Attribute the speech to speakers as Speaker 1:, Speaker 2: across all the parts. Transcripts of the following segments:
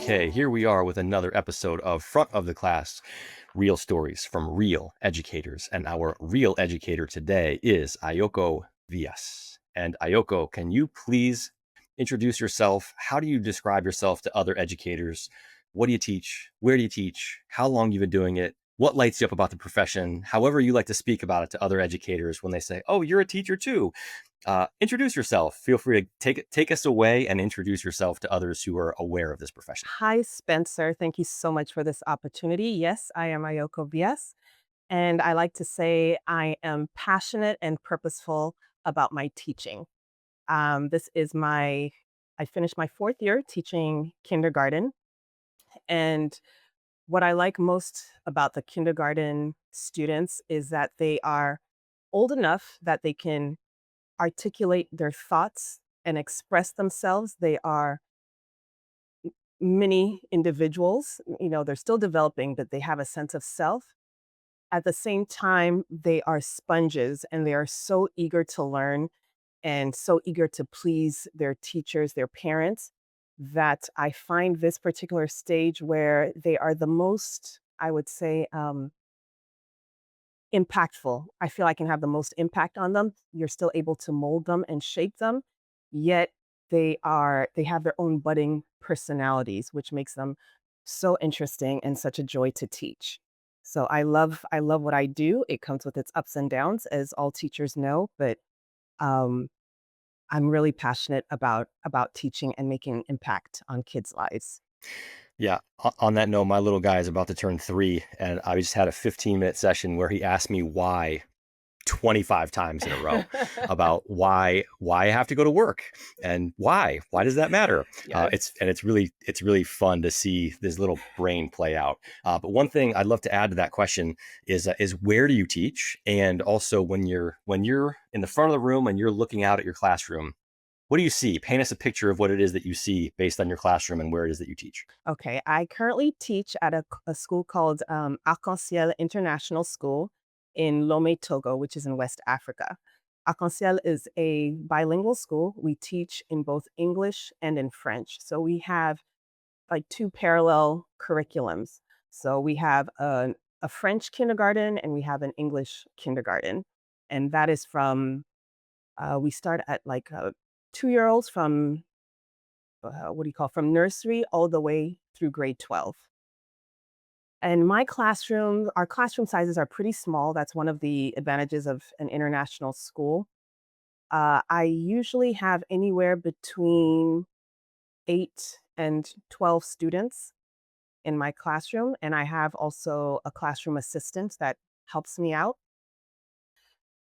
Speaker 1: Okay, here we are with another episode of Front of the Class, real stories from real educators. And our real educator today is Ayoko Vias. And Ayoko, can you please introduce yourself? How do you describe yourself to other educators? What do you teach? Where do you teach? How long you've been doing it? What lights you up about the profession? However you like to speak about it to other educators when they say, "Oh, you're a teacher too." Introduce yourself. Feel free to take us away and introduce yourself to others who are aware of this profession.
Speaker 2: Hi, Spencer. Thank you so much for this opportunity. Yes, I am Ayoko Vias, and I like to say I am passionate and purposeful about my teaching. This is my, I finished my fourth year teaching kindergarten. And what I like most about the kindergarten students is that they are old enough that they can articulate their thoughts and express themselves. They are many individuals, they're still developing, but they have a sense of self. At the same time, they are sponges and they are so eager to learn and so eager to please their teachers, their parents, that I find this particular stage where they are the most, I would say, impactful. I feel I can have the most impact on them. You're still able to mold them and shape them, yet they have their own budding personalities, which makes them so interesting and such a joy to teach. So I love what I do. It comes with its ups and downs, as all teachers know, but um, I'm really passionate about teaching and making an impact on kids' lives.
Speaker 1: Yeah. On that note, my little guy is about to turn 3, and I just had a 15-minute session where he asked me why 25 times in a row about why I have to go to work and why does that matter?
Speaker 2: Yes.
Speaker 1: It's really fun to see this little brain play out. But one thing I'd love to add to that question is where do you teach? And also when you're in the front of the room and you're looking out at your classroom, what do you see? Paint us a picture of what it is that you see based on your classroom and where it is that you teach.
Speaker 2: Okay, I currently teach at a school called Arc-en-Ciel International School in Lomé, Togo, which is in West Africa. Arc-en-Ciel is a bilingual school. We teach in both English and in French. So we have like two parallel curriculums. So we have a French kindergarten and we have an English kindergarten. And that is we start at like 2-year-olds from what do you call, from nursery all the way through grade 12. And our classroom sizes are pretty small. That's one of the advantages of an international school. I usually have anywhere between 8 and 12 students in my classroom, and I have also a classroom assistant that helps me out.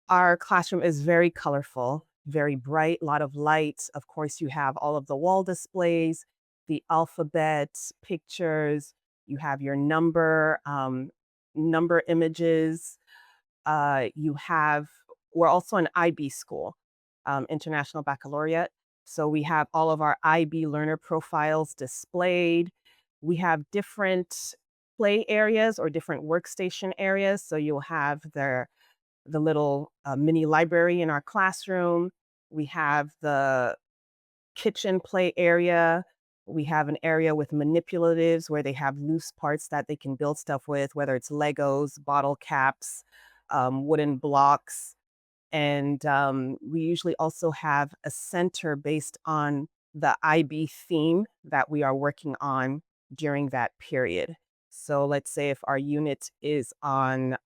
Speaker 2: Our classroom is very colorful, very bright, a lot of lights. Of course, you have all of the wall displays, the alphabets, pictures. You have your number images. You have We're also an IB school, International Baccalaureate. So we have all of our IB learner profiles displayed. We have different play areas or different workstation areas. So you'll have the little mini library in our classroom. We have the kitchen play area. We have an area with manipulatives where they have loose parts that they can build stuff with, whether it's Legos, bottle caps, wooden blocks. And we usually also have a center based on the IB theme that we are working on during that period. So let's say if our unit is on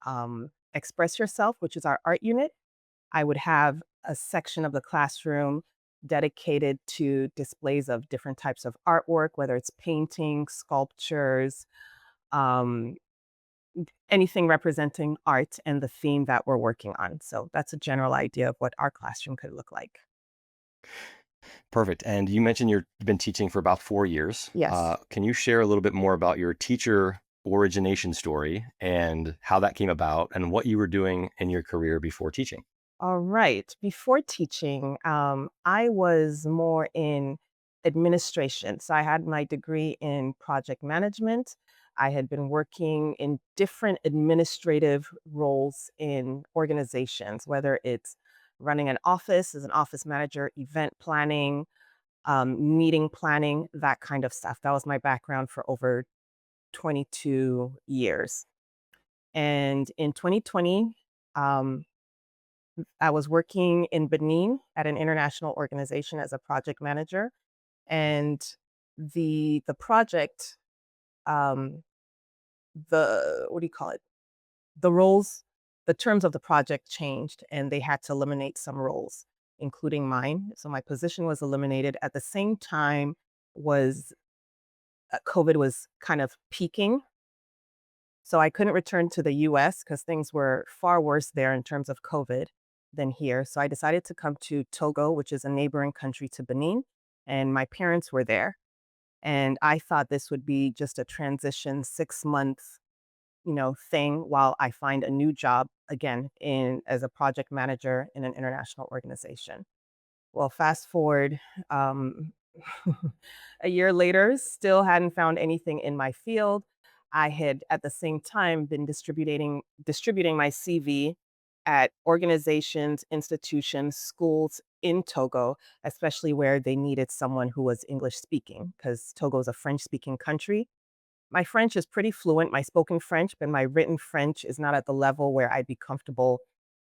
Speaker 2: Express Yourself, which is our art unit, I would have a section of the classroom dedicated to displays of different types of artwork, whether it's painting, sculptures, um, anything representing art and the theme that we're working on. So that's a general idea of what our classroom could look like.
Speaker 1: Perfect. And you mentioned you've been teaching for about 4 years.
Speaker 2: Yes.
Speaker 1: Can you share a little bit more about your teacher origination story and how that came about and what you were doing in your career before teaching?
Speaker 2: All right. Before teaching, I was more in administration. So I had my degree in project management. I had been working in different administrative roles in organizations, whether it's running an office as an office manager, event planning, meeting planning, that kind of stuff. That was my background for over 22 years. And in 2020, um, I was working in Benin at an international organization as a project manager, and the project, um, the what do you call it? The roles, the terms of the project changed, and they had to eliminate some roles, including mine. So my position was eliminated. At the same time, was COVID was kind of peaking. So I couldn't return to the US because things were far worse there in terms of COVID than here. So I decided to come to Togo, which is a neighboring country to Benin, and my parents were there. And I thought this would be just a transition 6 month, thing while I find a new job again in as a project manager in an international organization. Well, fast forward, um, a year later, still hadn't found anything in my field. I had at the same time been distributing my CV at organizations, institutions, schools in Togo, especially where they needed someone who was English speaking, because Togo is a French speaking country. My French is pretty fluent, my spoken French, but my written French is not at the level where I'd be comfortable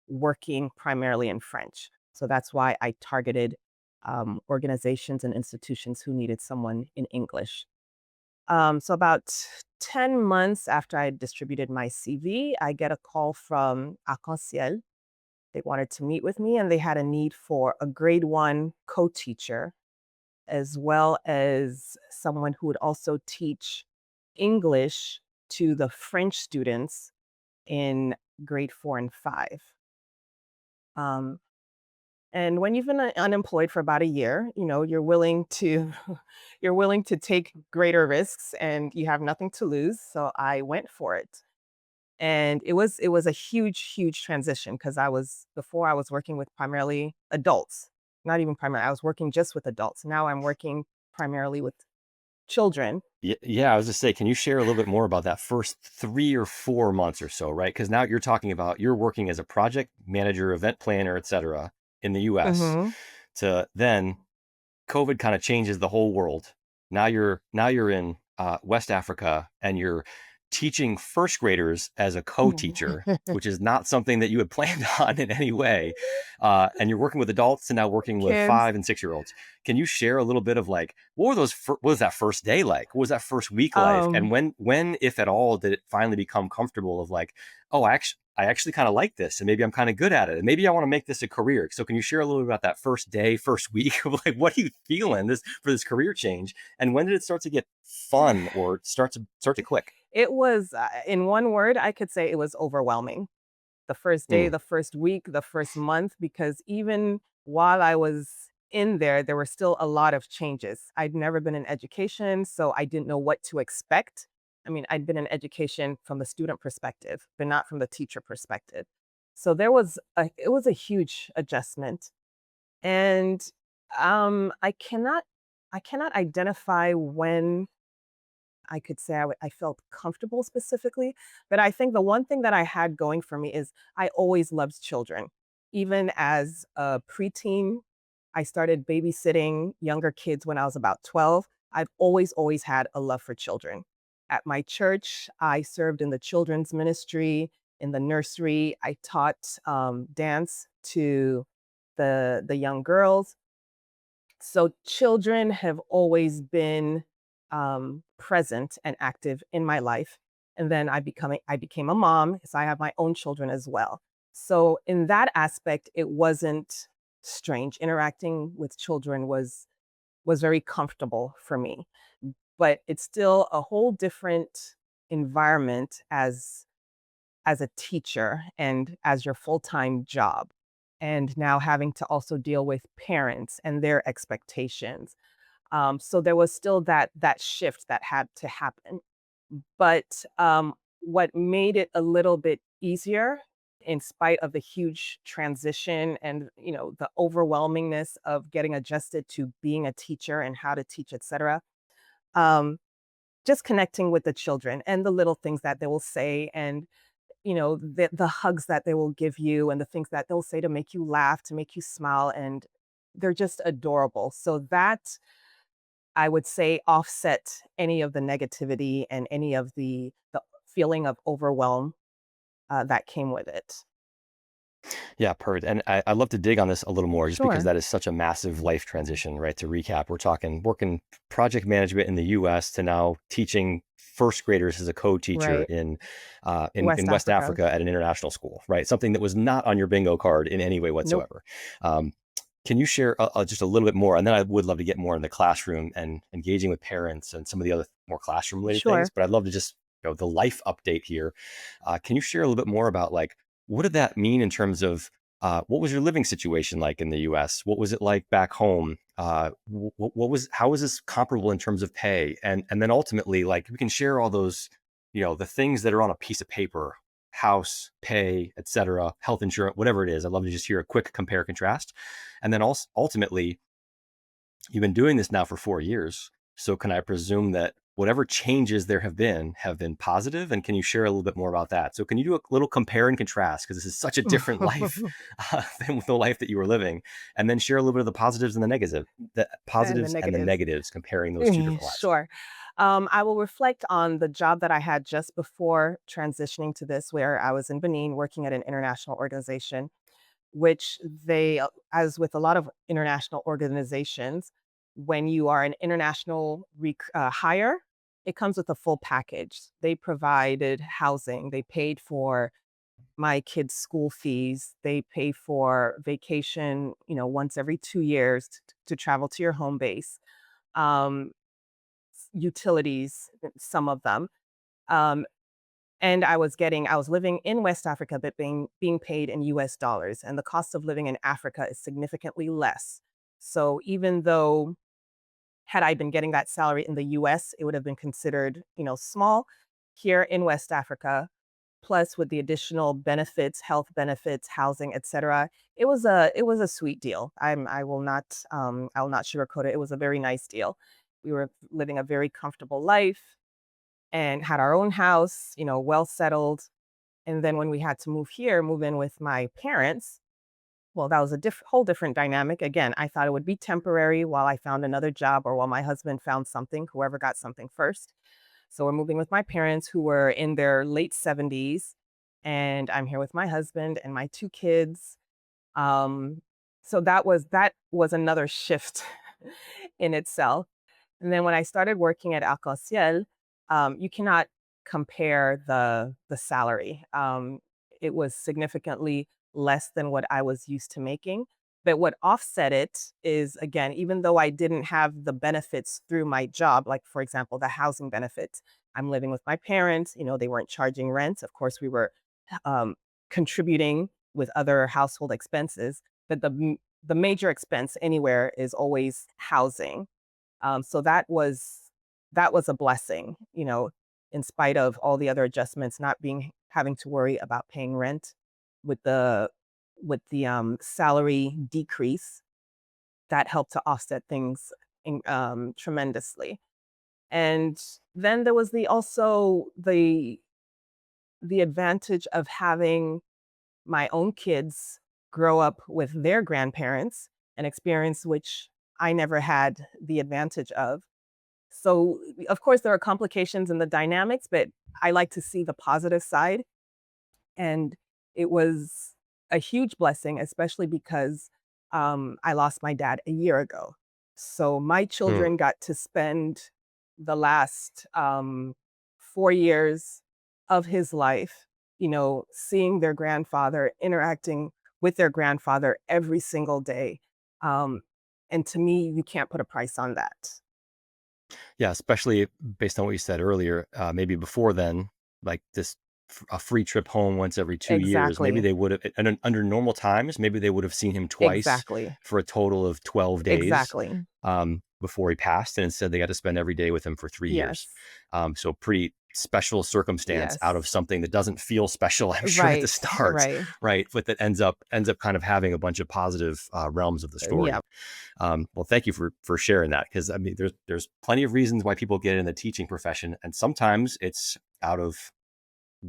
Speaker 2: working primarily in French. So that's why I targeted organizations and institutions who needed someone in English. So about 10 months after I distributed my CV, I get a call from Arc-en-Ciel. They wanted to meet with me and they had a need for a grade 1 co-teacher as well as someone who would also teach English to the French students in grade 4 and 5. Um, and when you've been unemployed for about a year, you're willing to you're willing to take greater risks and you have nothing to lose. So I went for it. And it was a huge transition because I was working with primarily adults. Not even primarily, I was working just with adults. Now I'm working primarily with children.
Speaker 1: Yeah, I was just say, can you share a little bit more about that first 3 or 4 months or so, right? Because now you're talking about you're working as a project manager, event planner, et cetera, in the US
Speaker 2: Mhm.
Speaker 1: to then COVID kind of changes the whole world. Now you're in West Africa and you're teaching first graders as a co-teacher, which is not something that you had planned on in any way. And you're working with adults and now working with
Speaker 2: Kids.
Speaker 1: 5 and 6 year olds. Can you share a little bit of like what were what was that first day like? What was that first week like? And
Speaker 2: Um,
Speaker 1: when, if at all, did it finally become comfortable of like, oh, I actually kind of like this and maybe I'm kind of good at it and maybe I want to make this a career. So can you share a little bit about that first day, first week of like what are you feeling this for this career change and when did it start to get fun or start to click?
Speaker 2: it was, in one word, I could say it was overwhelming. The first day,
Speaker 1: Mm.
Speaker 2: the first week, the first month, because even while I was in there, there were still a lot of changes. I'd never been in education, so I didn't know what to expect. I mean, I'd been in education from the student perspective, but not from the teacher perspective. So it was a huge adjustment. And I cannot identify when I could say I felt comfortable specifically, but I think the one thing that I had going for me is I always loved children. Even as a preteen, I started babysitting younger kids when I was about 12. I've always had a love for children. At my church, I served in the children's ministry, in the nursery. I taught dance to the young girls. So children have always been present and active in my life. And then I became a mom, so I have my own children as well. So in that aspect, it wasn't strange. Interacting with children was very comfortable for me. But it's still a whole different environment as a teacher and as your full-time job. And now having to also deal with parents and their expectations. So there was still that shift that had to happen. But what made it a little bit easier, in spite of the huge transition and the overwhelmingness of getting adjusted to being a teacher and how to teach, etc. Um, just connecting with the children and the little things that they will say and the hugs that they will give you and the things that they'll say to make you laugh, to make you smile, and they're just adorable. So that, I would say, offset any of the negativity and any of the feeling of overwhelm, that came with it.
Speaker 1: Yeah, perfect. And I'd love to dig on this a little more just because
Speaker 2: Sure.
Speaker 1: that is such a massive life transition, right? To recap, we're talking working project management in the US to now teaching first graders as a co-teacher
Speaker 2: Right.
Speaker 1: in
Speaker 2: West
Speaker 1: West
Speaker 2: Africa.
Speaker 1: Africa at an international school, right? Something that was not on your bingo card in any way
Speaker 2: Nope.
Speaker 1: whatsoever. Um, can you share just a little bit more? And then I would love to get more in the classroom and engaging with parents and some of the other more classroom related things.
Speaker 2: Sure.
Speaker 1: But I'd love to just the life update here. Can you share a little bit more about like what did that mean in terms of what was your living situation like in the U.S.? What was it like back home? What was how was this comparable in terms of pay? And then ultimately, like we can share all those, the things that are on a piece of paper, house, pay, etc., health insurance, whatever it is. I'd love to just hear a quick compare contrast, and then also ultimately, you've been doing this now for 4 years. So can I presume that whatever changes there have been positive? And can you share a little bit more about that? So can you do a little compare and contrast? Because this is such a different life than the life that you were living. And then share a little bit of the positives and the
Speaker 2: And the
Speaker 1: positives and the
Speaker 2: negatives.
Speaker 1: negatives, comparing those two different lives.
Speaker 2: Sure. I will reflect on the job that I had just before transitioning to this, where I was in Benin working at an international organization, which as with a lot of international organizations, when you are an international hire, it comes with a full package. They provided housing, they paid for my kids' school fees, they pay for vacation, once every 2 years to travel to your home base. Um, Utilities, some of them. Um, and I was living in West Africa, but being paid in US dollars, and the cost of living in Africa is significantly less. So even though had I been getting that salary in the US, it would have been considered, small. Here in West Africa, plus with the additional benefits, health benefits, housing, etc., it was a sweet deal. I will not sugarcoat it. It was a very nice deal. We were living a very comfortable life and had our own house, well settled. And then when we had to move in with my parents, well, that was a whole different dynamic. Again, I thought it would be temporary while I found another job or while my husband found something, whoever got something first. So we're moving with my parents who were in their late 70s, and I'm here with my husband and my two kids. Um, so that was another shift in itself. And then when I started working at Ciel, you cannot compare the salary. It was significantly less than what I was used to making. But what offset it is, again, even though I didn't have the benefits through my job, like for example, the housing benefits, I'm living with my parents. They weren't charging rent. Of course, we were um, contributing with other household expenses. But the major expense anywhere is always housing. So that was a blessing, in spite of all the other adjustments, not being having to worry about paying rent with the salary decrease. That helped to offset things tremendously. And then there was the advantage of having my own kids grow up with their grandparents, an experience which I never had the advantage of. So, of course, there are complications in the dynamics, but I like to see the positive side. And it was a huge blessing, especially because I lost my dad a year ago. So my
Speaker 1: Hmm.
Speaker 2: children got to spend the last 4 years of his life, seeing their grandfather, interacting with their grandfather every single day. Um, and to me, you can't put a price on that.
Speaker 1: Yeah, especially based on what you said earlier. Maybe before then, like a free trip home once every 2 years. Maybe
Speaker 2: Exactly.
Speaker 1: they would have, and under normal times, maybe they would have seen him twice
Speaker 2: Exactly.
Speaker 1: for a total of 12 days
Speaker 2: Exactly.
Speaker 1: before he passed. And instead, they got to spend every day with him for 3 years.
Speaker 2: Yes.
Speaker 1: So, pretty special circumstance out of
Speaker 2: Yes.
Speaker 1: something that doesn't feel special, I'm sure, at the
Speaker 2: Right.
Speaker 1: start,
Speaker 2: Right.
Speaker 1: right? But that ends up kind of having a bunch of positive realms of the
Speaker 2: Yeah.
Speaker 1: story. Well, thank you for sharing that because I mean, there's plenty of reasons why people get in the teaching profession, and sometimes it's out of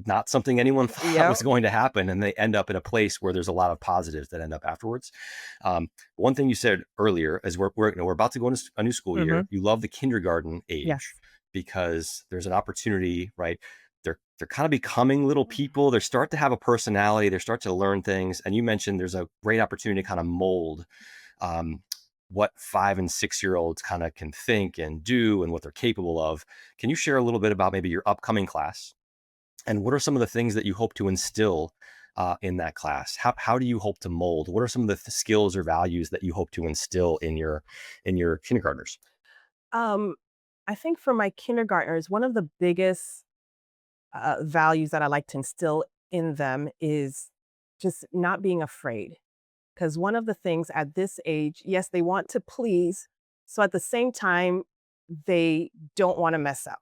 Speaker 1: not something anyone thought was
Speaker 2: Yep.
Speaker 1: going to happen, and they end up in a place where there's a lot of positives that end up afterwards. One thing you said earlier is we're about to go into a new school year.
Speaker 2: Mhm.
Speaker 1: You love the kindergarten age
Speaker 2: Yes.
Speaker 1: because there's an opportunity, right? They're kind of becoming little people. They start to have a personality. They start to learn things. And you mentioned there's a great opportunity to kind of mold um, what 5 and 6 year olds kind of can think and do and what they're capable of. Can you share a little bit about maybe your upcoming class? And what are some of the things that you hope to instill in that class? How do you hope to mold? What are some of the skills or values that you hope to instill in your kindergartners?
Speaker 2: Um, I think for my kindergartners, one of the biggest values that I like to instill in them is just not being afraid. Because one of the things at this age, yes, they want to please. So at the same time, they don't want to mess up,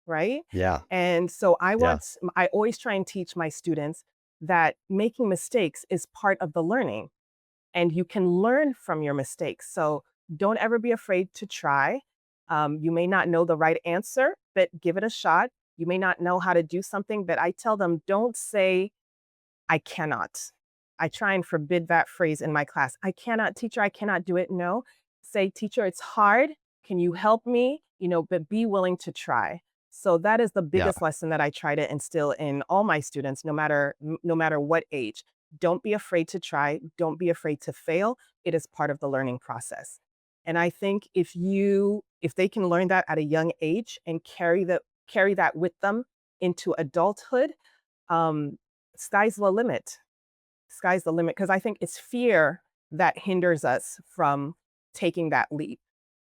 Speaker 2: right?
Speaker 1: Yeah,
Speaker 2: And so
Speaker 1: yeah,
Speaker 2: I always try and teach my students that making mistakes is part of the learning and you can learn from your mistakes. So don't ever be afraid to try. You may not know the right answer, but give it a shot. You may not know how to do something, but I tell them, don't say, I cannot. I try and forbid that phrase in my class. I cannot, teacher, I cannot do it. No. Say, teacher, it's hard. Can you help me? But be willing to try. So that is the
Speaker 1: yeah,
Speaker 2: biggest lesson that I try to instill in all my students, no matter what age. Don't be afraid to try. Don't be afraid to fail. It is part of the learning process. And I think if they can learn that at a young age and carry that with them into adulthood, um, sky's the limit. Sky's the limit because I think it's fear that hinders us from taking that leap.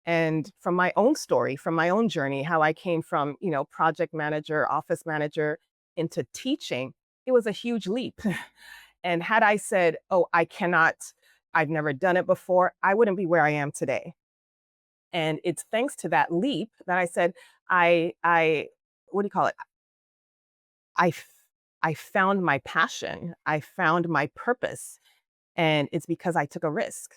Speaker 2: And from my own story, from my own journey, how I came from, project manager, office manager into teaching, it was a huge leap. And had I said, "Oh, I cannot, I've never done it before," I wouldn't be where I am today. And it's thanks to that leap that I said, I what do you call it? I f I found my passion. I found my purpose, and it's because I took a risk.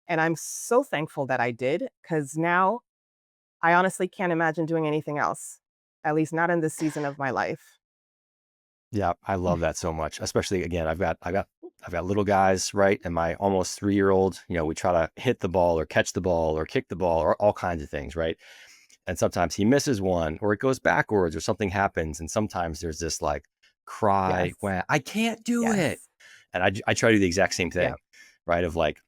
Speaker 2: And I'm so thankful that I did, because now I honestly can't imagine doing anything else, at least not in this season of my life.
Speaker 1: yeah. I love that so much. Especially again, I've got little guys, right? And my almost 3 year old, we try to hit the ball or catch the ball or kick the ball or all kinds of things, right? And sometimes he misses one or it goes backwards or something happens. And sometimes there's this like cry,
Speaker 2: Yes.
Speaker 1: when I can't do it.
Speaker 2: Yes.
Speaker 1: And I try to do the exact same thing,
Speaker 2: Yep.
Speaker 1: right? Of like,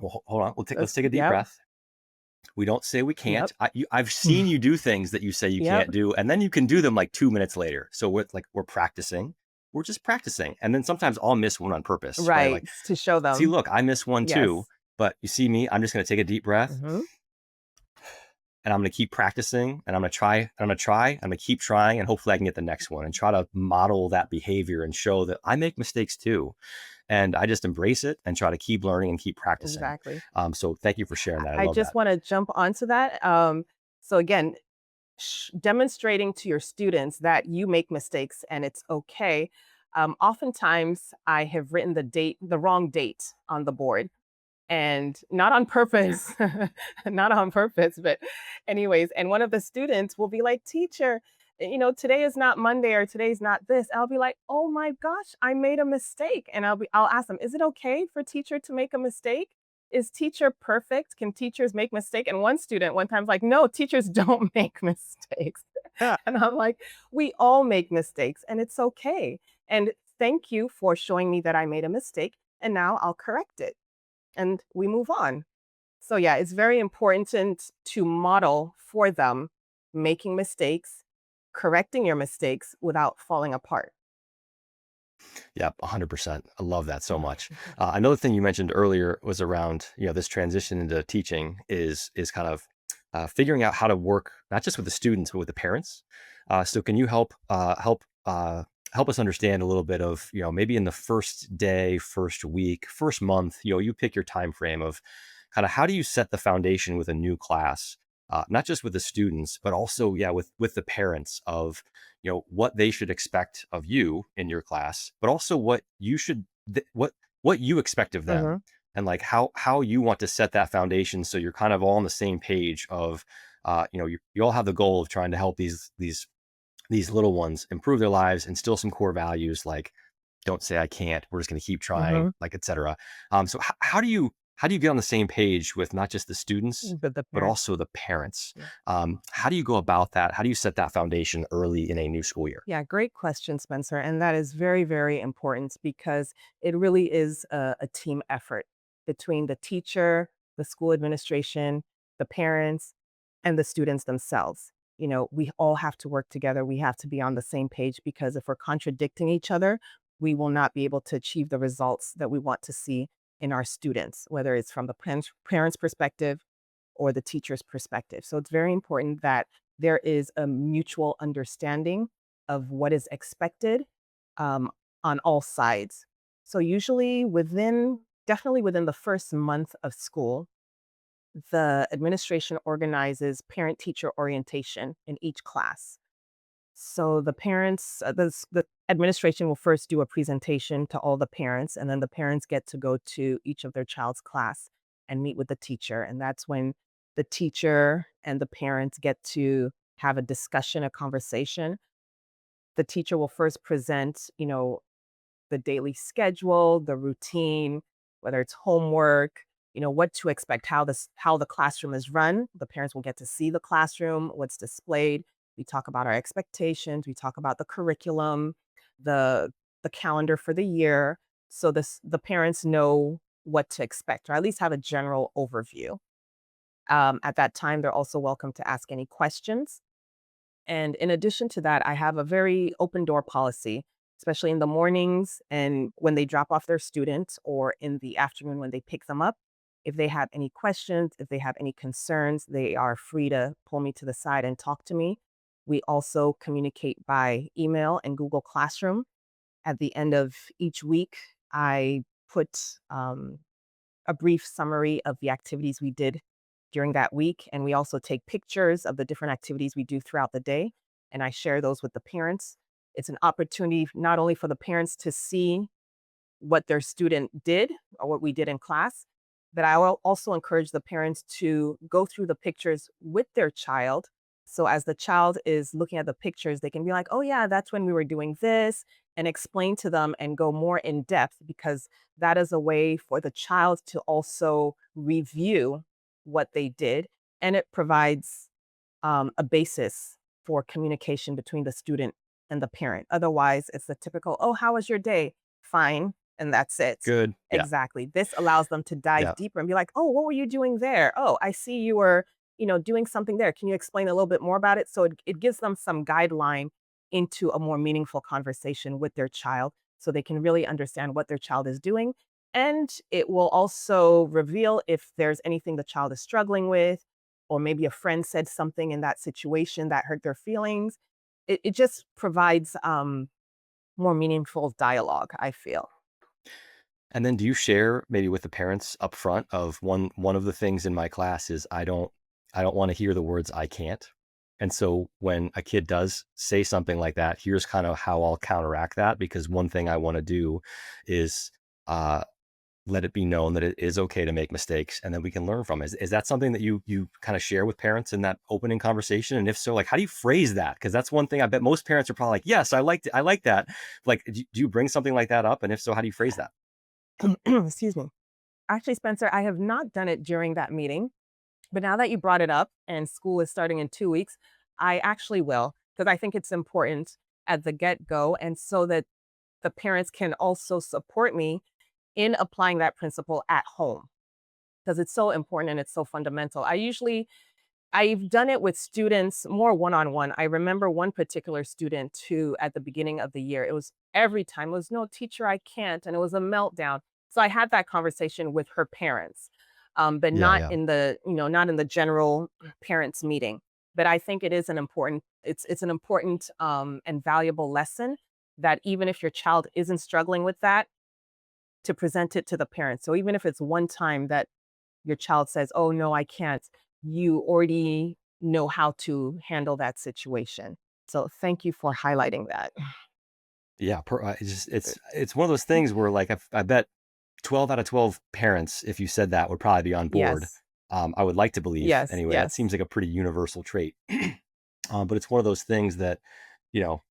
Speaker 1: well, hold on, let's take a deep
Speaker 2: Yep.
Speaker 1: breath. We don't say we
Speaker 2: Yep.
Speaker 1: can't. I've seen you do things that you say you
Speaker 2: Yep.
Speaker 1: can't do, and then you can do them like 2 minutes later. So we're practicing. We're just practicing, and then sometimes I'll miss one on purpose, right?
Speaker 2: Right.
Speaker 1: Like,
Speaker 2: To show
Speaker 1: see,
Speaker 2: them.
Speaker 1: look, I missed one too,
Speaker 2: Yes.
Speaker 1: but you see me. I'm just going to take a deep breath,
Speaker 2: Mhm.
Speaker 1: and I'm going to keep practicing, and I'm going to try, and I'm going to try, I'm going to keep trying, and hopefully I can get the next one, and try to model that behavior and show that I make mistakes too, and I just embrace it and try to keep learning and keep practicing.
Speaker 2: Exactly.
Speaker 1: So thank you for sharing that. I
Speaker 2: I
Speaker 1: love
Speaker 2: just
Speaker 1: that.
Speaker 2: wanna jump onto that. So again, demonstrating to your students that you make mistakes and it's okay. Oftentimes, I have written the wrong date on the board, and not on purpose, not on purpose, but anyways. And one of the students will be like, "Teacher, today is not Monday or today's not this." I'll be like, "Oh my gosh, I made a mistake." And I'll ask them, "Is it okay for teacher to make a mistake? Is teacher perfect? Can teachers make mistake?" And one student one time was like, "No, teachers don't make mistakes." And I'm like, "We all make mistakes and it's okay. And thank you for showing me that I made a mistake, and now I'll correct it." And we move on. So yeah, it's very important to model for them making mistakes, correcting your mistakes without falling apart.
Speaker 1: Yeah, 100%. I love that so much. Another thing you mentioned earlier was around, this transition into teaching is kind of figuring out how to work not just with the students but with the parents. So can you help us understand a little bit of, maybe in the first day, first week, first month, you pick your time frame of kind of how do you set the foundation with a new class, not just with the students, but also, yeah, with the parents of what they should expect of you in your class, but also what you should what you expect of them,
Speaker 2: Mhm.
Speaker 1: and like how you want to set that foundation so you're kind of all on the same page of you all have the goal of trying to help these these little ones improve their lives, instill some core values like don't say I can't, we're just going to keep trying,
Speaker 2: Hmm.
Speaker 1: like etc. So how do you get on the same page with not just the students
Speaker 2: But the
Speaker 1: but
Speaker 2: parents.
Speaker 1: also the parents?
Speaker 2: Yeah.
Speaker 1: How do you go about that? How do you set that foundation early in a new school year?
Speaker 2: Yeah, great question, Spencer. And that is very, very important because it really is a team effort between the teacher, the school administration, the parents, and the students themselves. We all have to work together. We have to be on the same page because if we're contradicting each other, we will not be able to achieve the results that we want to see in our students, whether it's from the parents' perspective or the teacher's perspective. So it's very important that there is a mutual understanding of what is expected um, on all sides. So usually definitely within the first month of school, the administration organizes parent teacher orientation in each class. So the parents, the administration will first do a presentation to all the parents, and then the parents get to go to each of their child's class and meet with the teacher. And that's when the teacher and the parents get to have a discussion, a conversation. The teacher will first present, the daily schedule, the routine, whether it's homework, what to expect, how the classroom is run. The parents will get to see the classroom, what's displayed. We talk about our expectations, we talk about the curriculum, the the calendar for the year. So the parents know what to expect, or at least have a general overview. At that time, they're also welcome to ask any questions. And in addition to that, I have a very open door policy, especially in the mornings and when they drop off their students or in the afternoon when they pick them up. If they have any questions, if they have any concerns, they are free to pull me to the side and talk to me. We also communicate by email and Google Classroom. At the end of each week, I put a brief summary of the activities we did during that week. And we also take pictures of the different activities we do throughout the day. And I share those with the parents. It's an opportunity not only for the parents to see what their student did or what we did in class, but I will also encourage the parents to go through the pictures with their child. So as the child is looking at the pictures, they can be like, oh, yeah, that's when we were doing this, and explain to them and go more in depth because that is a way for the child to also review what they did. And it provides a basis for communication between the student and the parent. Otherwise, it's the typical, oh, how was your day? Fine. And that's it.
Speaker 1: Good. Yeah.
Speaker 2: Exactly. This allows them to dive
Speaker 1: Yeah.
Speaker 2: deeper and be like, oh, what were you doing there? Oh, I see you were, doing something there. Can you explain a little bit more about it? So it gives them some guideline into a more meaningful conversation with their child so they can really understand what their child is doing. And it will also reveal if there's anything the child is struggling with, or maybe a friend said something in that situation that hurt their feelings. It just provides more meaningful dialogue, I feel.
Speaker 1: And then do you share maybe with the parents up front of one of the things in my class is I don't want to hear the words I can't. And so when a kid does say something like that, here's kind of how I'll counteract that because one thing I want to do is uh let it be known that it is okay to make mistakes and then we can learn from it. Is that something that you kind of share with parents in that opening conversation? And if so, like how do you phrase that? Because that's one thing I bet most parents are probably like, yes, I like that. Like, do you bring something like that up? And if so, how do you phrase that?
Speaker 2: Excuse me. Actually, Spencer, I have not done it during that meeting, but now that you brought it up and school is starting in 2 weeks, I actually will because I think it's important at the get go. And so that the parents can also support me in applying that principle at home because it's so important and it's so fundamental. I've done it with students more one-on-one. I remember one particular student who at the beginning of the year, it was every time it was, "No, teacher, I can't," and it was a meltdown. So I had that conversation with her parents, but
Speaker 1: Yeah,
Speaker 2: not
Speaker 1: yeah.
Speaker 2: not in the general parents meeting. But I think it is it's an important, and valuable lesson that even if your child isn't struggling with that, to present it to the parents. So even if it's one time that your child says, "Oh, no, I can't," you already know how to handle that situation. So thank you for highlighting that.
Speaker 1: Yeah, it's just it's one of those things where, like, I bet 12 out of 12 parents, if you said that, would probably be on board.
Speaker 2: Yes.
Speaker 1: I would like to believe
Speaker 2: Yes,
Speaker 1: anyway. That
Speaker 2: yes.
Speaker 1: seems like a pretty universal trait. But it's one of those things that you know,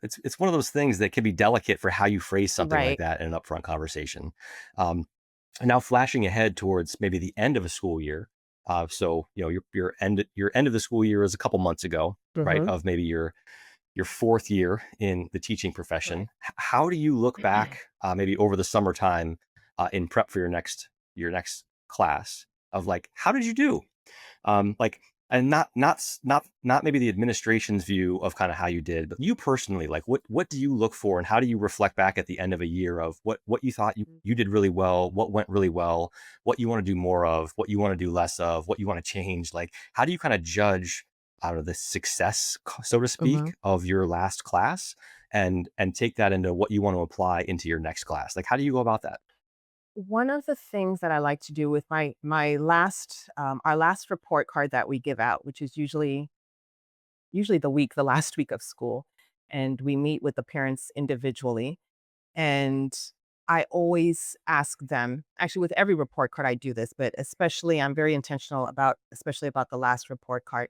Speaker 1: it's one of those things that can be delicate for how you phrase something like
Speaker 2: Right.
Speaker 1: that in an upfront conversation. Um, and now flashing ahead towards maybe the end of a school year. So your end of the school year is a couple months ago, right?
Speaker 2: Mhm.
Speaker 1: Of maybe your fourth year in the teaching
Speaker 2: Right.
Speaker 1: profession. How do you look back, maybe over the summertime, in prep for your next class, of like, how did you do? Like, and not maybe the administration's view of kind of how you did, but you personally, like, what do you look for, and how do you reflect back at the end of a year of what you thought you did really well, what went really well, what you want to do more of, what you want to do less of, what you want to change? Like, how do you kind of judge out of the success, so to
Speaker 2: Mhm.
Speaker 1: speak, of your last class, and take that into what you want to apply into your next class? Like, how do you go about that?
Speaker 2: One of the things that I like to do with my last our last report card that we give out, which is usually the last week of school, and we meet with the parents individually. And I always ask them, actually with every report card I do this, but especially I'm very intentional about, especially about the last report card,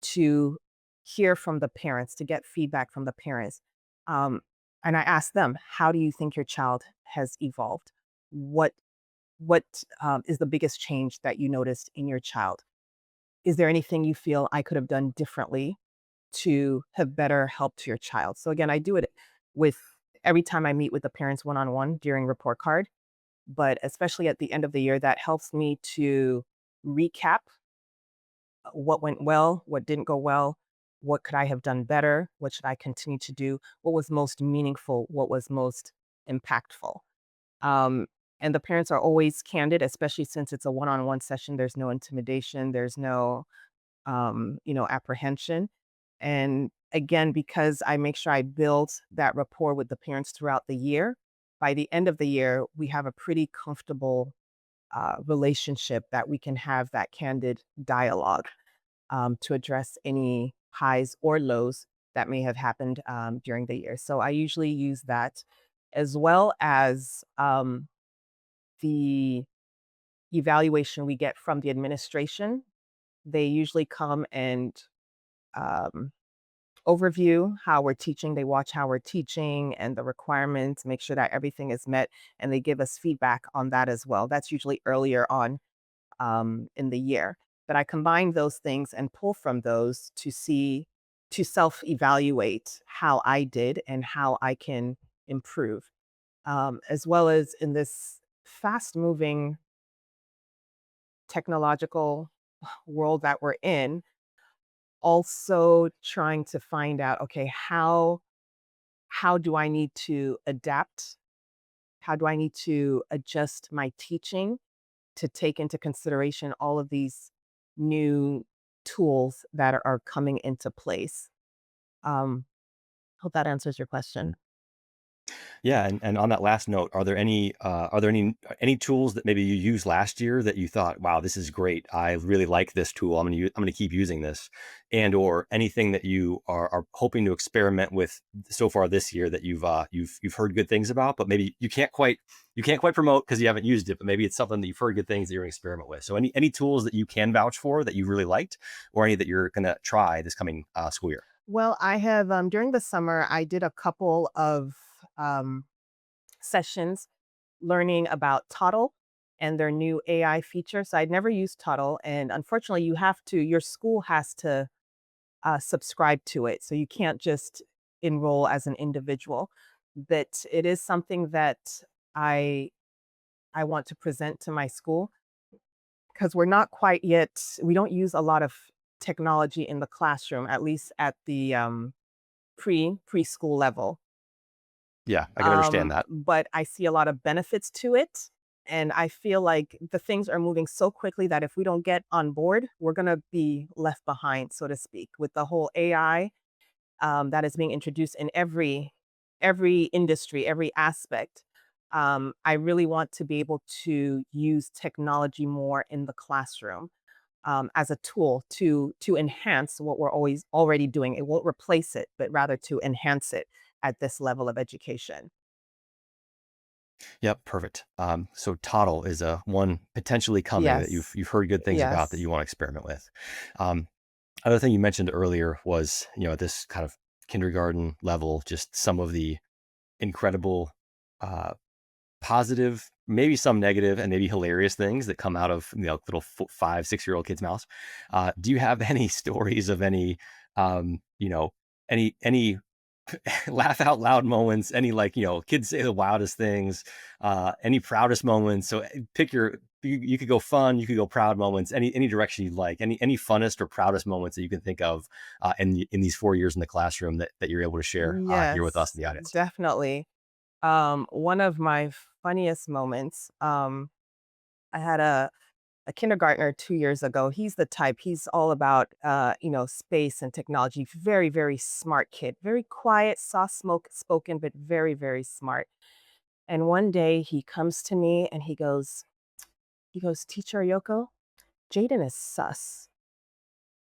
Speaker 2: to hear from the parents, to get feedback from the parents. Um, and I ask them, how do you think your child has evolved? What what is the biggest change that you noticed in your child? Is there anything you feel I could have done differently to have better helped your child? So again, I do it with every time I meet with the parents one on one during report card, but especially at the end of the year, that helps me to recap what went well, what didn't go well, what could I have done better, what should I continue to do, what was most meaningful, what was most impactful. Um, and the parents are always candid, especially since it's a one-on-one session. There's no intimidation, there's no apprehension. And again, because I make sure I build that rapport with the parents throughout the year, by the end of the year, we have a pretty comfortable relationship that we can have that candid dialogue to address any highs or lows that may have happened during the year. So I usually use that as well as the evaluation we get from the administration. They usually come and um, overview how we're teaching. They watch how we're teaching and the requirements, make sure that everything is met, and they give us feedback on that as well. That's usually earlier on in the year. But I combine those things and pull from those to self evaluate how I did and how I can improve, as well as in this fast moving technological world that we're in, also trying to find out, okay, how do I need to adapt? How do I need to adjust my teaching to take into consideration all of these new tools that are coming into place? Um, Hope that answers your question.
Speaker 1: Yeah, and on that last note, are there any tools that maybe you used last year that you thought, "Wow, this is great. I really like this tool. I'm gonna keep using this," and or anything that you are hoping to experiment with so far this year that you've heard good things about, but maybe you can't quite promote because you haven't used it, but maybe it's something that you've heard good things that you're gonna experiment with. So any tools that you can vouch for that you really liked, or any that you're gonna try this coming school year?
Speaker 2: Well, I have during the summer, I did a couple of um, sessions learning about Toddle and their new AI feature. So I'd never used Toddle, and unfortunately, your school has to subscribe to it. So you can't just enroll as an individual. But it is something that I I want to present to my school because we're not quite yet. We don't use a lot of technology in the classroom, at least at the preschool level.
Speaker 1: Yeah, I can understand that.
Speaker 2: But I see a lot of benefits to it. And I feel like the things are moving so quickly that if we don't get on board, we're going to be left behind, so to speak, with the whole AI that is being introduced in every industry, every aspect. I really want to be able to use technology more in the classroom as a tool to enhance what we're always already doing. It won't replace it, but rather to enhance it at this level of education.
Speaker 1: Yep, perfect. So Toddle is a one potentially coming that you've
Speaker 2: Yes,
Speaker 1: you've heard good things about that
Speaker 2: yes.
Speaker 1: you want to experiment with. Other thing you mentioned earlier was, this kind of kindergarten level, just some of the incredible, uh, positive, maybe some negative, and maybe hilarious things that come out of little 5, 6 year old kids' mouths. Do you have any stories of any, any laugh out loud moments, any kids say the wildest things, any proudest moments? So pick you could go fun, you could go proud moments, any direction you'd like, any funnest or proudest moments that you can think of in these 4 years in the classroom that you're able to share here with us
Speaker 2: Yes,
Speaker 1: in the audience.
Speaker 2: definitely. One of my funniest moments, I had a kindergartner 2 years ago. He's the type, he's all about, space and technology. Very, very smart kid. Very quiet, soft smoke spoken, but very, very smart. And one day he comes to me and he goes, "Teacher Yoko, Jaden is sus."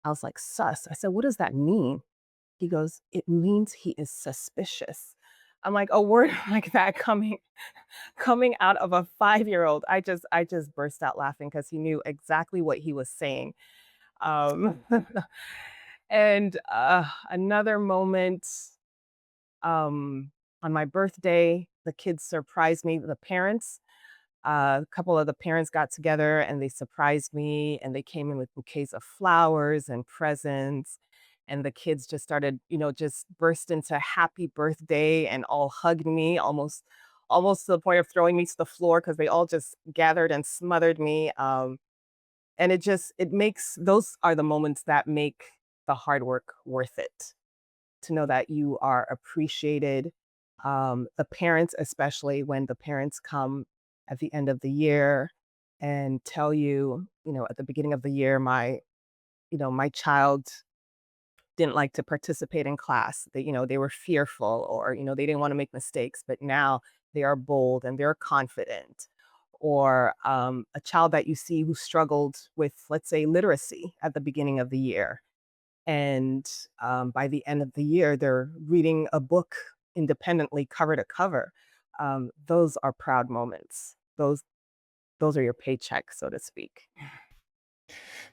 Speaker 2: I was like, "Sus?" I said, "What does that mean?" He goes, "It means he is suspicious." I'm like, a word like that coming out of a 5-year-old. I just burst out laughing because he knew exactly what he was saying. Um, and, another moment, on my birthday, the kids surprised me, the parents. A couple of the parents got together and they surprised me and they came in with bouquets of flowers and presents. And the kids just started, just burst into happy birthday and all hugged me almost to the point of throwing me to the floor because they all just gathered and smothered me. And it makes those are the moments that make the hard work worth it, to know that you are appreciated. The parents, especially when the parents come at the end of the year and tell you, at the beginning of the year, my child didn't like to participate in class. They were fearful, or, they didn't want to make mistakes, but now they are bold and they're confident. Or a child that you see who struggled with, let's say, literacy at the beginning of the year, and, by the end of the year, they're reading a book independently, cover to cover. Those are proud moments. Those are your paycheck, so to speak.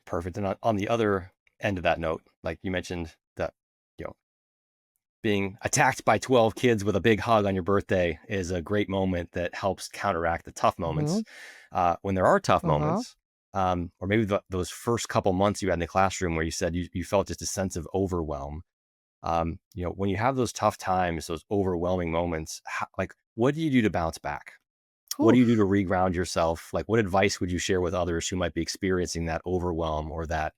Speaker 1: Perfect. And on the other end of that note, like you mentioned, that you know being attacked by 12 kids with a big hug on your birthday is a great moment that helps counteract the tough moments.
Speaker 2: Mhm,
Speaker 1: When there are tough
Speaker 2: mhm.
Speaker 1: moments, or maybe those first couple months you had in the classroom where you said you felt just a sense of overwhelm. When you have those tough times, those overwhelming moments, like what do you do to bounce back? What do you do to
Speaker 2: Oof.
Speaker 1: reground yourself? Like, what advice would you share with others who might be experiencing that overwhelm or that,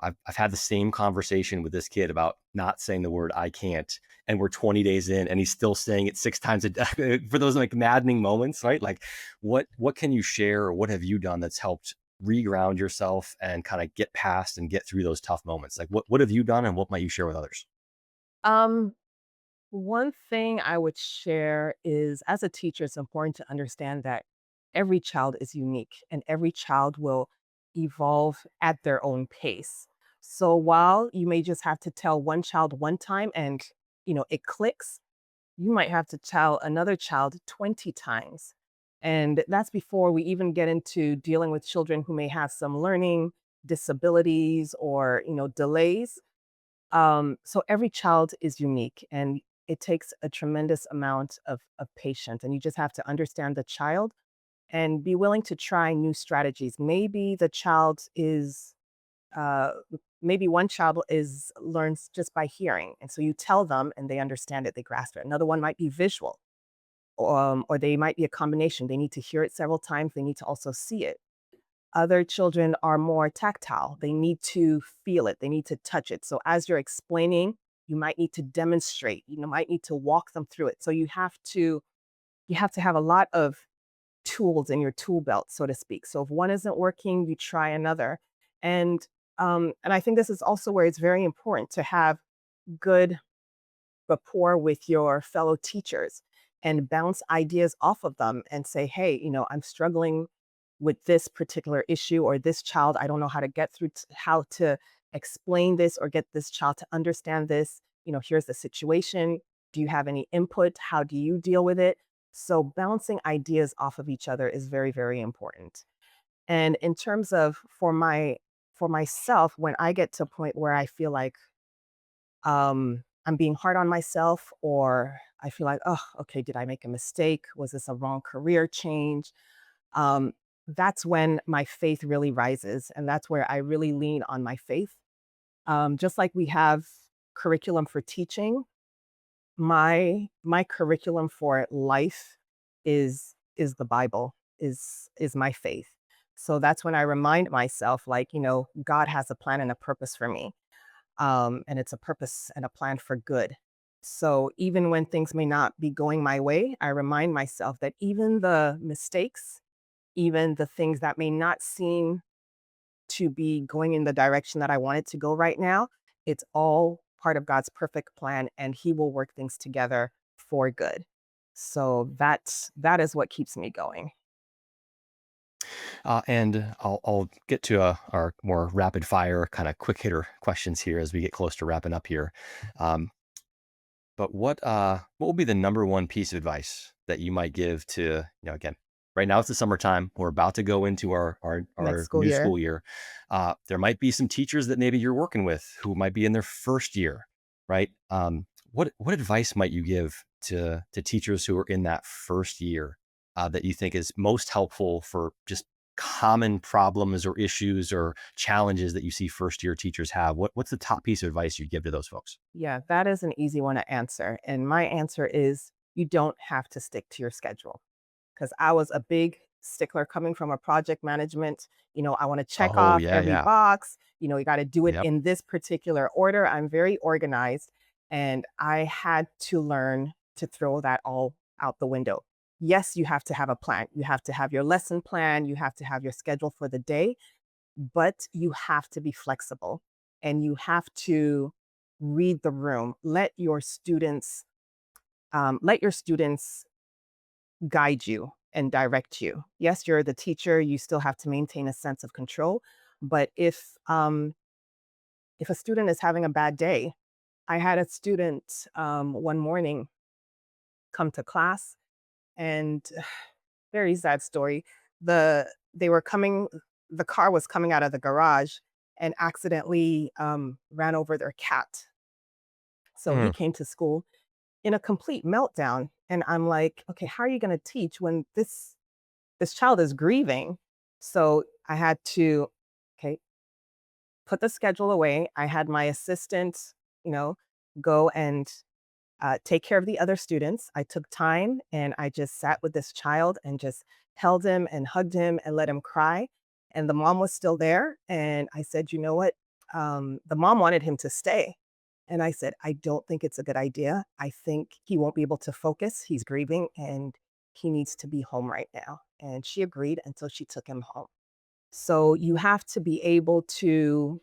Speaker 1: I've had the same conversation with this kid about not saying the word I can't, and we're 20 days in and he's still saying it 6 times a day for those like maddening moments, right? Like, what can you share or what have you done that's helped reground yourself and kind of get past and get through those tough moments? Like, what have you done and what might you share with others?
Speaker 2: Um, One thing I would share is, as a teacher, it's important to understand that every child is unique and every child will evolve at their own pace. So while you may just have to tell one child one time and, it clicks, you might have to tell another child 20 times. And that's before we even get into dealing with children who may have some learning disabilities or, delays. So every child is unique and it takes a tremendous amount of patience. And you just have to understand the child and be willing to try new strategies. Uh, Maybe one child is learns just by hearing. And so you tell them and they understand it, they grasp it. Another one might be visual, or they might be a combination. They need to hear it several times. They need to also see it. Other children are more tactile. They need to feel it. They need to touch it. So as you're explaining, you might need to demonstrate. You might need to walk them through it. So you have to have a lot of tools in your tool belt, so to speak. So if one isn't working, you try another. And I think this is also where it's very important to have good rapport with your fellow teachers and bounce ideas off of them and say, "Hey, I'm struggling with this particular issue, or this child, I don't know how to get through how to explain this or get this child to understand this. Here's the situation. Do you have any input? How do you deal with it?" So bouncing ideas off of each other is very, very important. And in terms of for myself, when I get to a point where I feel like I'm being hard on myself, or I feel like, oh, okay, did I make a mistake? Was this a wrong career change? Um, that's when my faith really rises. And that's where I really lean on my faith. Just like we have curriculum for teaching, my curriculum for life is the Bible, is my faith. So that's when I remind myself, like, God has a plan and a purpose for me. And it's a purpose and a plan for good. So even when things may not be going my way, I remind myself that even the mistakes, even the things that may not seem to be going in the direction that I want it to go right now, it's all part of God's perfect plan, and He will work things together for good. So that is what keeps me going.
Speaker 1: And I'll get to our more rapid fire kind of quick hitter questions here as we get close to wrapping up here. Um, but what would be the number one piece of advice that you might give to, again, right now it's the summertime. We're about to go into
Speaker 2: Next
Speaker 1: our
Speaker 2: school
Speaker 1: new
Speaker 2: year.
Speaker 1: school year. There might be some teachers that maybe you're working with who might be in their first year, right? What advice might you give to teachers who are in that first year that you think is most helpful for just common problems or issues or challenges that you see first year teachers have? What's the top piece of advice you'd give to those folks?
Speaker 2: Yeah, that is an easy one to answer. And my answer is you don't have to stick to your schedule. Because I was a big stickler coming from a project management. I want to check
Speaker 1: Oh
Speaker 2: off
Speaker 1: yeah,
Speaker 2: every
Speaker 1: yeah.
Speaker 2: box. You got to do it
Speaker 1: Yep.
Speaker 2: in this particular order. I'm very organized, and I had to learn to throw that all out the window. Yes, you have to have a plan. You have to have your lesson plan. You have to have your schedule for the day, but you have to be flexible and you have to read the room. Let your students guide you and direct you. Yes, you're the teacher, you still have to maintain a sense of control, but if a student is having a bad day, I had a student one morning come to class, and very sad story. They were coming the car was coming out of the garage and accidentally ran over their cat. So he
Speaker 1: Mm,
Speaker 2: came to school in a complete meltdown, and I'm like, "Okay, how are you going to teach when this child is grieving?" So I had to, okay, put the schedule away. I had my assistant, you know, go and take care of the other students. I took time and I just sat with this child and just held him and hugged him and let him cry. And the mom was still there. And I said, you know what? The mom wanted him to stay. And I said, I don't think it's a good idea. I think he won't be able to focus. He's grieving and he needs to be home right now. And she agreed until she took him home. So you have to be able to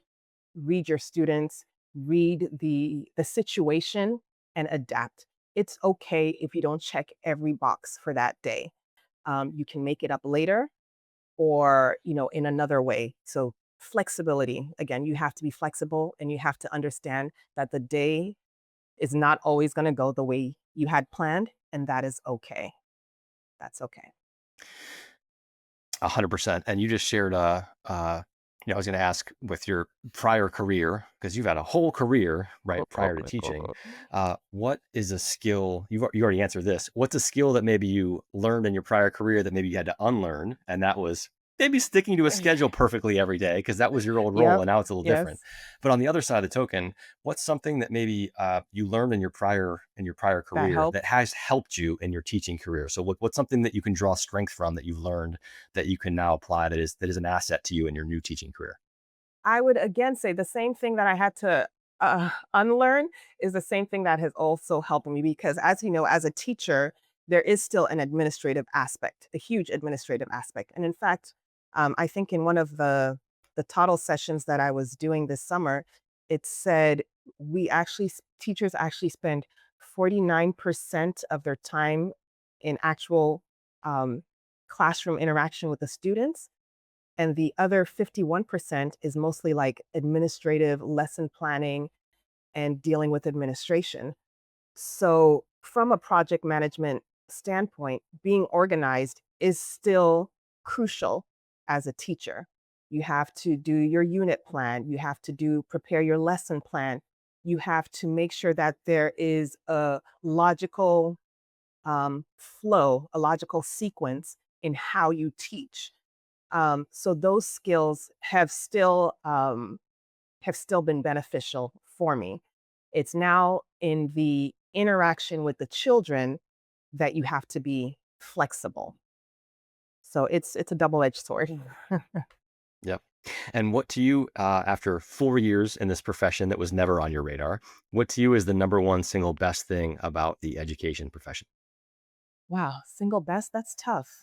Speaker 2: read your students, read the situation and adapt. It's okay if you don't check every box for that day. You can make it up later or, in another way. So flexibility, again, you have to be flexible and you have to understand that the day is not always going to go the way you had planned, and that is okay. That's okay.
Speaker 1: 100%. And you just shared, I was going to ask with your prior career, because you've had a whole career, right, prior to teaching. What is a skill? You already answered this. What's a skill that maybe you learned in your prior career that maybe you had to unlearn? And that was maybe sticking to a schedule perfectly every day, because that was your old role
Speaker 2: Yep.
Speaker 1: and now it's a little different.
Speaker 2: Yes.
Speaker 1: But on the other side of the token, what's something that maybe you learned in your prior
Speaker 2: That
Speaker 1: career that
Speaker 2: helped.
Speaker 1: has helped you in your teaching career? So what's something that you can draw strength from that you've learned that you can now apply that is an asset to you in your new teaching career?
Speaker 2: I would again say the same thing that I had to unlearn is the same thing that has also helped me because, as you know, as a teacher, there is still an administrative aspect, a huge administrative aspect. And in fact, I think in one of the toddle sessions that I was doing this summer, it said teachers actually spend 49% of their time in actual um, classroom interaction with the students, and the other 51% is mostly like administrative lesson planning and dealing with administration. So, from a project management standpoint, being organized is still crucial as a teacher. You have to do your unit plan, you have to prepare your lesson plan. You have to make sure that there is a logical flow, a logical sequence in how you teach. So those skills have still been beneficial for me. It's now in the interaction with the children that you have to be flexible. So it's a double-edged sword.
Speaker 1: Yep. And what to you, after 4 years in this profession that was never on your radar, what to you is the number one single best thing about the education profession?
Speaker 2: Wow, single best, that's tough.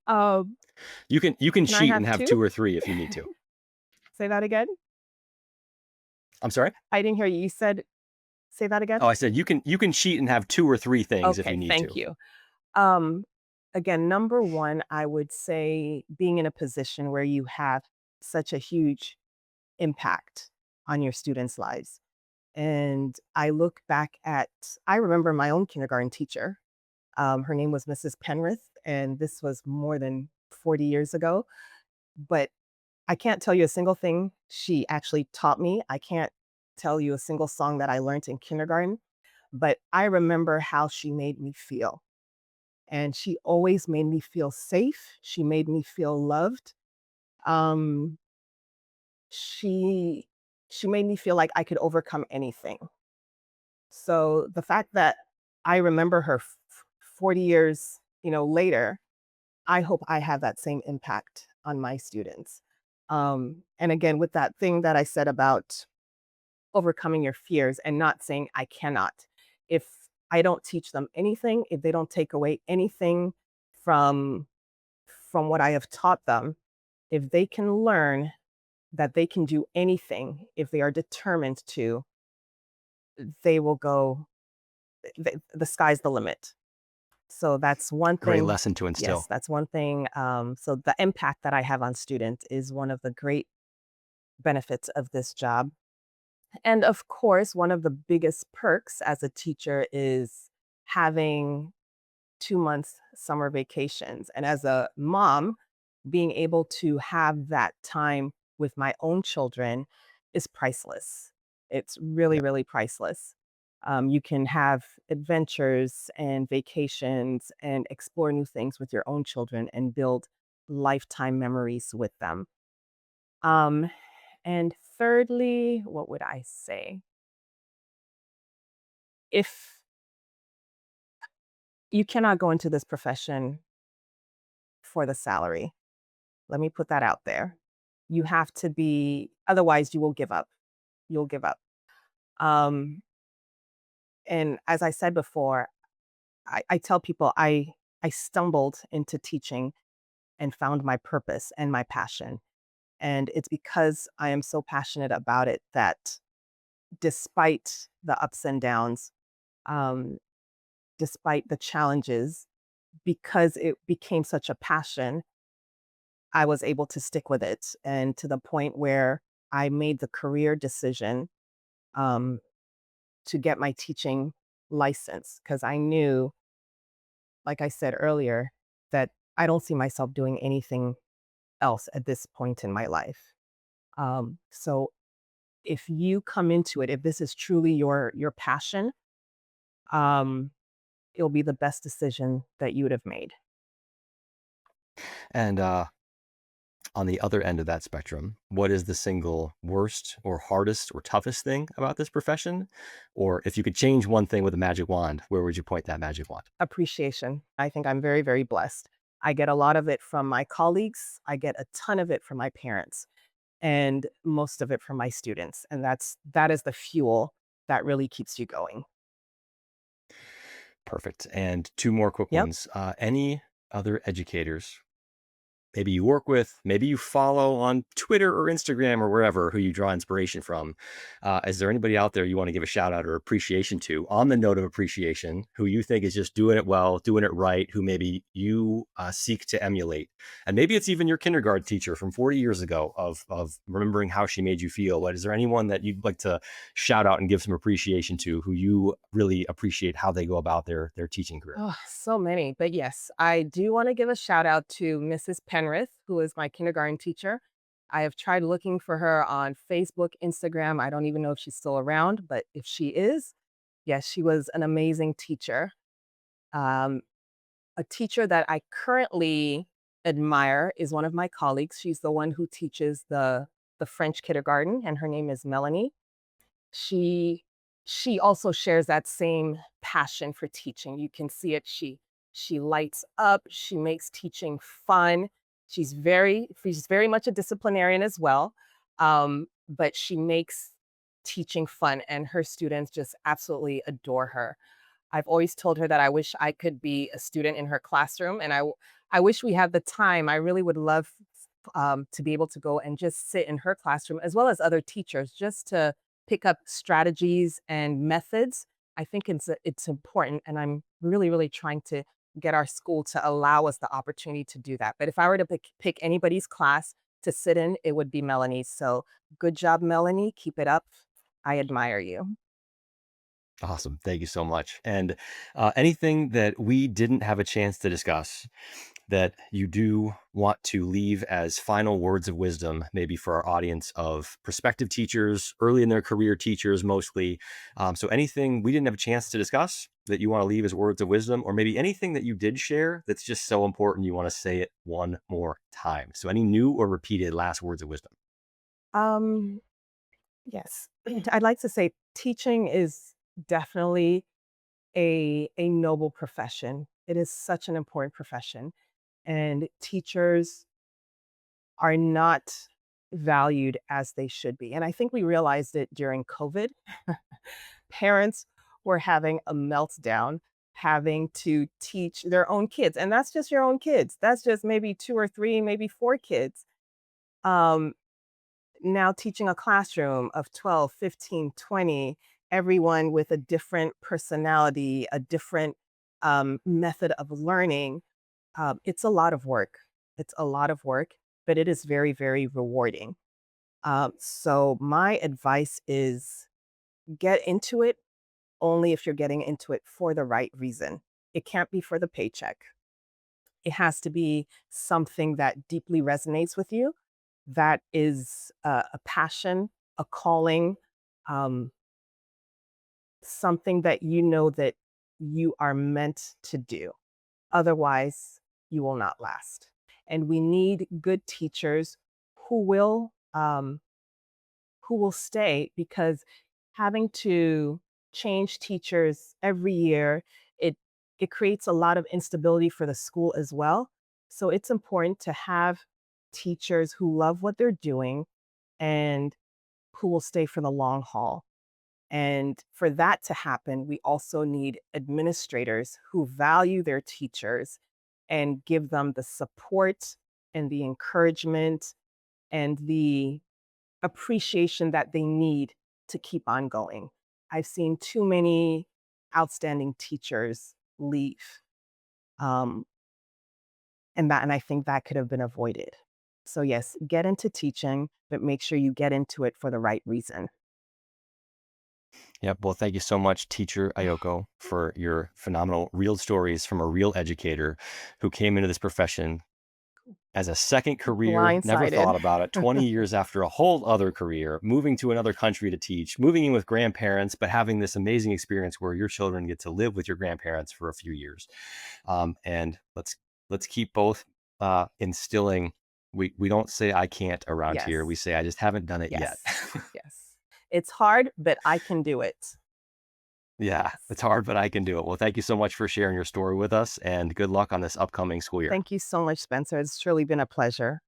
Speaker 2: um,
Speaker 1: You can
Speaker 2: can I
Speaker 1: cheat and
Speaker 2: have
Speaker 1: have
Speaker 2: two?
Speaker 1: two or three if you need to.
Speaker 2: Say that again.
Speaker 1: I'm sorry.
Speaker 2: I didn't hear you. You said, say that again.
Speaker 1: Oh, I said you can cheat and have two or three things if you
Speaker 2: Okay,
Speaker 1: need
Speaker 2: thank
Speaker 1: to.
Speaker 2: you. Um, Again, number one, I would say being in a position where you have such a huge impact on your students' lives. And I remember my own kindergarten teacher. Her name was Mrs. Penrith, and this was more than 40 years ago. But I can't tell you a single thing she actually taught me. I can't tell you a single song that I learned in kindergarten, but I remember how she made me feel. And she always made me feel safe. She made me feel loved. Um, she she made me feel like I could overcome anything. So the fact that I remember her 40 years, later, I hope I have that same impact on my students. And again, with that thing that I said about overcoming your fears and not saying I cannot. If I don't teach them anything, if they don't take away anything from what I have taught them, if they can learn that they can do anything if they are determined to, they will go the sky's the limit. So that's one
Speaker 1: Great
Speaker 2: thing.
Speaker 1: lesson to
Speaker 2: Yes,
Speaker 1: instill.
Speaker 2: that's one thing. So the impact that I have on students is one of the great benefits of this job. And of course, one of the biggest perks as a teacher is having 2 months summer vacations. And as a mom, being able to have that time with my own children is priceless. It's really,
Speaker 1: Yeah.
Speaker 2: really priceless. You can have adventures and vacations and explore new things with your own children and build lifetime memories with them. Um, and thirdly, what would I say? If you cannot go into this profession for the salary, let me put that out there. You have to be, otherwise, you will give up. You'll give up. Um, and as I said before, I tell people I stumbled into teaching and found my purpose and my passion. And it's because I am so passionate about it that despite the ups and downs, um, despite the challenges, because it became such a passion, I was able to stick with it. And to the point where I made the career decision um, to get my teaching license because I knew, like I said earlier, that I don't see myself doing anything else at this point in my life. So if you come into it, if this is truly your passion, um, it'll be the best decision that you would have made.
Speaker 1: And on the other end of that spectrum, what is the single worst or hardest or toughest thing about this profession? Or if you could change one thing with a magic wand, where would you point that magic wand?
Speaker 2: Appreciation. I think I'm very, very blessed. I get a lot of it from my colleagues. I get a ton of it from my parents and most of it from my students. And that is the fuel that really keeps you going.
Speaker 1: Perfect. And two more quick
Speaker 2: Yep.
Speaker 1: ones. Any other educators maybe you work with, maybe you follow on Twitter or Instagram or wherever who you draw inspiration from. Is there anybody out there you want to give a shout out or appreciation to on the note of appreciation who you think is just doing it well, doing it right, who maybe you seek to emulate? And maybe it's even your kindergarten teacher from 40 years ago of remembering how she made you feel. But is there anyone that you'd like to shout out and give some appreciation to who you really appreciate how they go about their teaching career?
Speaker 2: Oh, so many. But yes, I do want to give a shout out to Mrs. Penrith, who is my kindergarten teacher. I have tried looking for her on Facebook, Instagram. I don't even know if she's still around, but if she is, yes, she was an amazing teacher. Um, a teacher that I currently admire is one of my colleagues. She's the one who teaches the French kindergarten, and her name is Melanie. She she also shares that same passion for teaching. You can see it. She lights up, she makes teaching fun. She's very much a disciplinarian as well. But she makes teaching fun and her students just absolutely adore her. I've always told her that I wish I could be a student in her classroom, and I wish we had the time. I really would love to be able to go and just sit in her classroom as well as other teachers, just to pick up strategies and methods. I think it's important, and I'm really, really trying to get our school to allow us the opportunity to do that. But if I were to pick anybody's class to sit in, it would be Melanie's. So good job, Melanie. Keep it up. I admire you.
Speaker 1: Awesome. Thank you so much. And anything that we didn't have a chance to discuss that you do want to leave as final words of wisdom, maybe for our audience of prospective teachers, early in their career teachers mostly. So anything we didn't have a chance to discuss that you want to leave as words of wisdom, or maybe anything that you did share that's just so important you want to say it one more time. So any new or repeated last words of wisdom?
Speaker 2: Um, yes. I'd like to say teaching is definitely a noble profession. It is such an important profession, and teachers are not valued as they should be. And I think we realized it during COVID. Parents were having a meltdown having to teach their own kids, and that's just your own kids. That's just maybe 2 or 3, maybe 4 kids. Um, Now teaching a classroom of 12, 15, 20, everyone with a different personality, a different, method of learning, it's a lot of work. It's a lot of work, but it is very, very rewarding. So my advice is get into it only if you're getting into it for the right reason. It can't be for the paycheck. It has to be something that deeply resonates with you, that is a passion, a calling, um, something that you know that you are meant to do. Otherwise, you will not last. And we need good teachers who will um, who will stay, because having to change teachers every year, it it creates a lot of instability for the school as well. So it's important to have teachers who love what they're doing and who will stay for the long haul. And for that to happen, we also need administrators who value their teachers and give them the support and the encouragement and the appreciation that they need to keep on going. I've seen too many outstanding teachers leave. Um, and I think that could have been avoided. So yes, get into teaching, but make sure you get into it for the right reason.
Speaker 1: Yep. Well, thank you so much, teacher Ayoko, for your phenomenal real stories from a real educator who came into this profession as a second career, never
Speaker 2: Blindsided.
Speaker 1: thought about it, 20 years after a whole other career, moving to another country to teach, moving in with grandparents, but having this amazing experience where your children get to live with your grandparents for a few years. And let's keep both instilling. We don't say I can't around here. We
Speaker 2: Yes,
Speaker 1: say I just haven't done it yet.
Speaker 2: yes, yes. It's hard, but I can do it.
Speaker 1: Yeah,
Speaker 2: Yes.
Speaker 1: it's hard, but I can do it. Well, thank you so much for sharing your story with us, and good luck on this upcoming school year.
Speaker 2: Thank you so much, Spencer. It's truly been a pleasure.